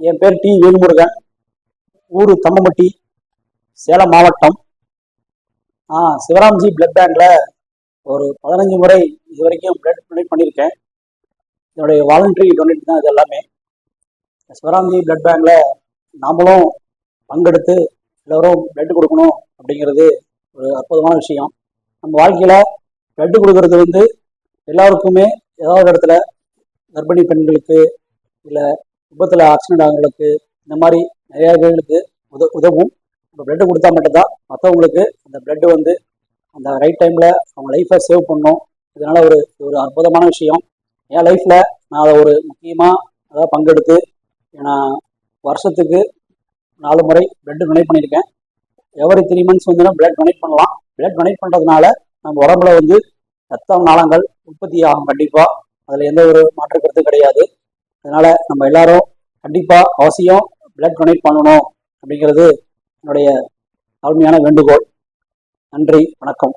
என் பேர் டி வேல்முருகன். ஊர் தம்மம்பட்டி, சேலம் மாவட்டம். சிவராம்ஜி பிளட் பேங்க்ல ஒரு 15 முறை இது வரைக்கும் பிளட் டொனேட் பண்ணியிருக்கேன். என்னுடைய வாலண்டரி டொனேட் தான் இது எல்லாமே. சிவராம்ஜி பிளட் பேங்க்ல நாமளும் பங்கெடுத்து எல்லோரும் பிளட் கொடுக்கணும் அப்படிங்கிறது ஒரு அற்புதமான விஷயம். நம்ம வாழ்க்கையில பிளட் கொடுக்கறது எல்லாருக்குமே ஏதாவது இடத்துல கர்ப்பிணி பெண்களுக்கு, இல்லை விபத்தில் ஆக்சிடென்ட் ஆகிறவங்களுக்கு, இந்த மாதிரி நிறைய பேர்களுக்கு உதவும். நம்ம பிளட்டு கொடுத்தா மட்டும்தான் மற்றவங்களுக்கு அந்த பிளட்டு அந்த ரைட் டைமில் அவங்க லைஃப்பை சேவ் பண்ணும். இதனால் ஒரு அற்புதமான விஷயம். என் லைஃப்பில் நான் அதை ஒரு முக்கியமாக பங்கெடுத்து நான் வருஷத்துக்கு 4 முறை பிளட்டு டொனேட் பண்ணியிருக்கேன். எவரி 3 months பிளட் டொனேட் பண்ணலாம். பிளட் டொனேட் பண்ணுறதுனால நம்ம உடம்புல ரத்தம் நாளங்கள் உற்பத்தி ஆகும். கண்டிப்பாக அதில் எந்த ஒரு மாற்று கருத்து கிடையாது. அதனால் நம்ம எல்லாரும் கண்டிப்பாக அவசியம் பிளட் டொனேட் பண்ணணும் அப்படிங்கிறது என்னுடைய தாழ்மையான வேண்டுகோள். நன்றி, வணக்கம்.